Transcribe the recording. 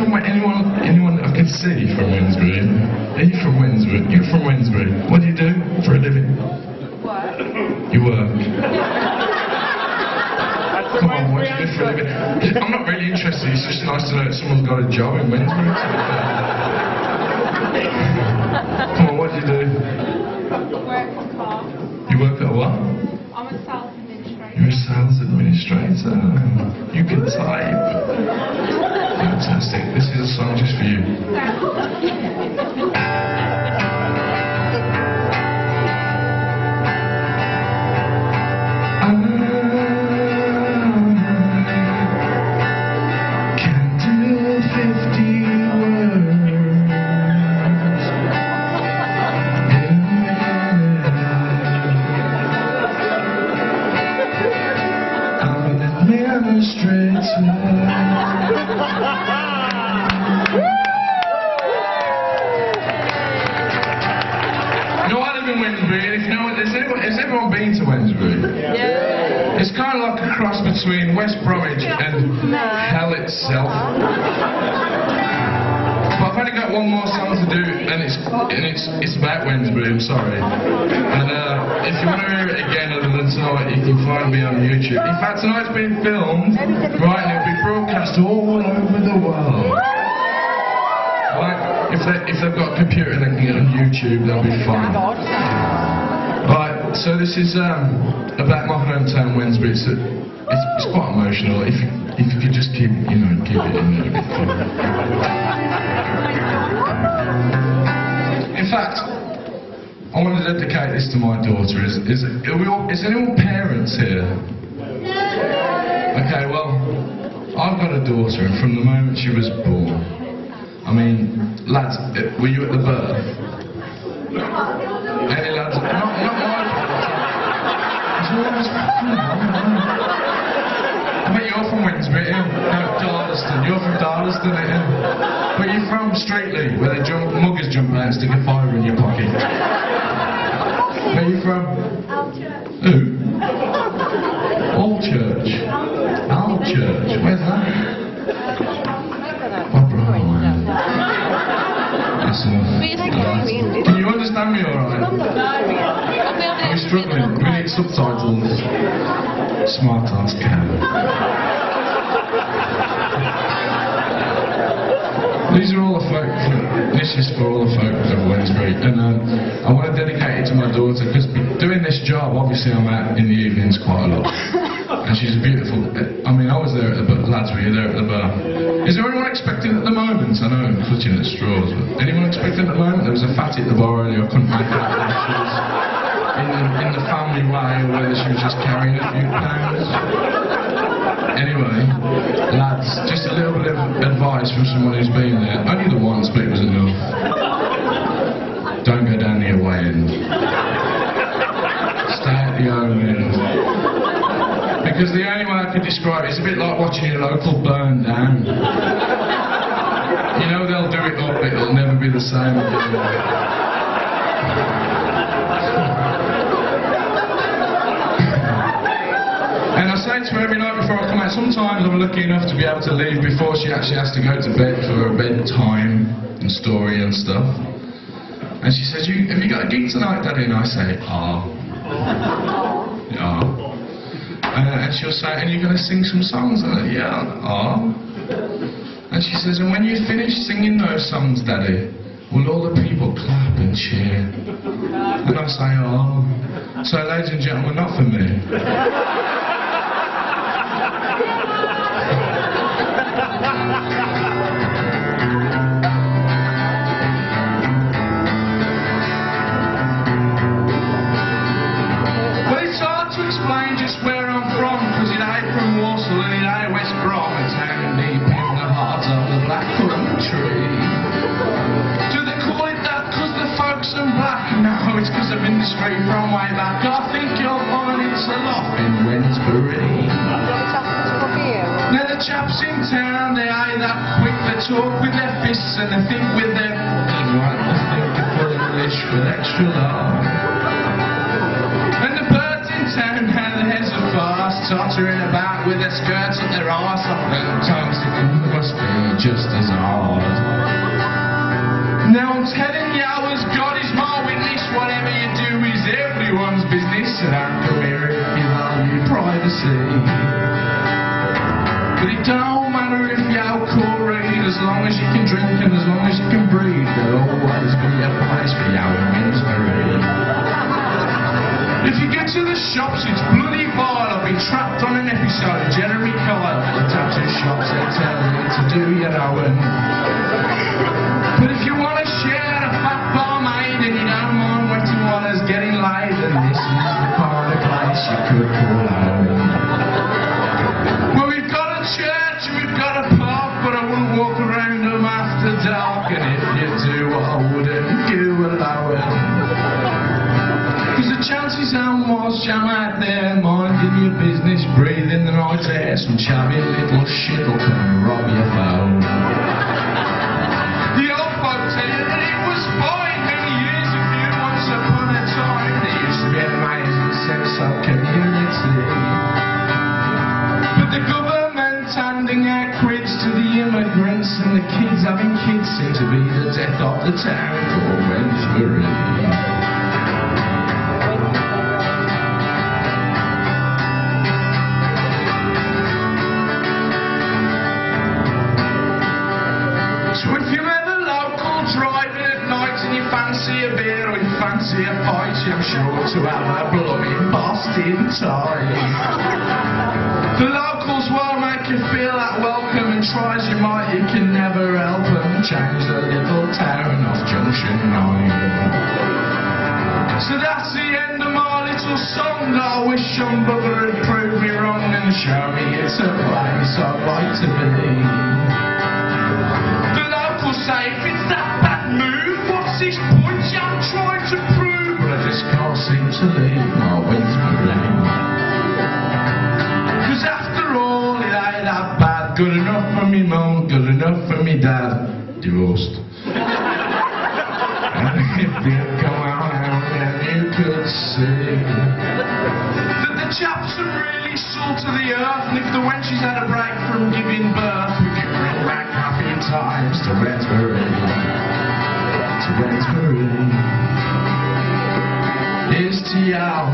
from anyone I can see from Wednesbury? Are you from Wednesbury? You're from Wednesbury. What do you do for a living? Work. You work. Come on, what do you do for a living? I'm not really interested, it's just nice to know that someone's got a job in Wednesbury. Come on, what do you do? Work for car. You work at what? I'm a sales administrator. You're a sales administrator. You can type. Fantastic. This is a song just for you. Has everyone been to Wednesbury? Yeah. It's kind of like a cross between West Bromwich and hell itself. But I've only got one more song to do, and it's about Wednesbury. I'm sorry. And if you want to hear it again other than tonight, you can find me on YouTube. In fact, tonight's been filmed, right, and it'll be broadcast all over the world. Right? If they've got a computer, they can get on YouTube. They'll be fine. Right, so this is about my hometown, Wednesbury. It's quite emotional. If you could just keep it in there a bit. In fact, I want to dedicate this to my daughter. Is anyone parents here? Okay, well, I've got a daughter, and from the moment she was born, I mean, lads, were you at the birth? Any lads? Not my I bet you're from Wednesbury, no, Darlaston. You're from Darlaston, ain't you? But you're from Streatley, where the muggers jump out and stick a fire in your pocket. Where are you from? Alchurch. Who? Alchurch. Alchurch. Where's that? Oh, bro, man. Can you understand me alright? Are we struggling? We need subtitles. Smart ass can. These are all the folk. This is for all the folk of Wednesbury, and I want to dedicate it to my daughter because doing this job, obviously, I'm out in the evenings quite a lot. And she's beautiful. I mean, I was there at the bar. Lads, were you there at the bar? Is there anyone expecting at the moment? I know I'm clutching at straws, but anyone expecting at the moment? There was a fatty at the bar earlier. I couldn't make out whether she was in the family way or whether she was just carrying a few pounds. Anyway, lads, just a little bit of advice from someone who's been there. Only the once, but it was enough. Don't go down the away end. Stay at the home end. Because the only way I could describe it, it's a bit like watching your local burn down. You know, they'll do it up, it'll never be the same again. And I say to her every night before I come out, sometimes I'm lucky enough to be able to leave before she actually has to go to bed for her bedtime and story and stuff. And she says, have you got a gig tonight, Daddy? And I say, yeah. And she'll say, and you're going to sing some songs? And I say, yeah. And she says, and when you finish singing those songs, Daddy, will all the people clap and cheer? And I say, So, ladies and gentlemen, not for me. Well, it's hard to explain just where I'm from, because it ain't from Walsall and it ain't West Brom, it's down deep in the heart of the blackcurrant tree. Do they call it that because the folks are black? No, it's because I've been the street from way back. I think you'll find it's a lot in Wednesbury. Now the chaps in town, they ain't that quick, they talk with their fists and they think with their fucking right, they think they full English with extra love. And the birds in town, how their heads are fast, tottering about with their skirts up their arse, off their tongues, it must be just as hard. Now I'm telling you, as God is my witness, whatever you do is everyone's business, and I don't care if you value privacy. But it don't matter if you're alcohol-read, as long as you can drink and as long as you can breathe, there'll always be a place for you in Misery. If you get to the shops, it's bloody vile. I've been trapped on an episode of Jonny Cole at the tattoo shops. They tell you to do your own. But if you want to share a fat barmaid and you don't mind wetting while there's getting laid, then this is the kind of place you could call home. Well, we've got a church and we've got a park, but I wouldn't walk around them after dark. And if you do, I wouldn't go alone. Cause the chances are whilst I'm out there minding your business, breathing the night air, some chubby little shit will come and rob your phone. The old folk tell you that it was fine many years ago. Once upon a time there used to be an amazing sense of community. But the government handing out quids to the immigrants and the kids having kids seem to be the death of the town called Wednesbury. So if you're ever local driving at night and you fancy a beer or you fancy a fight, you're sure to have a blooming Boston tie. The locals won't make you feel that welcome, and try as you might, you can never help them change the little town of Junction 9. So that's the end of my little song. I wish some bugger had proved me wrong and show me it's a place I'd like to be. Say, if it's that bad move, what's this point I'm trying to prove? But I just can't seem to leave my Wednesbury. Cause after all, it ain't that bad. Good enough for me mum, good enough for me dad. Divorced. And if you come out and you could see that the chaps are really salt of the earth, and if the wench has had a break from giving birth, we can bring back happy times to Wednesbury. To Wednesbury. Here's to y'all.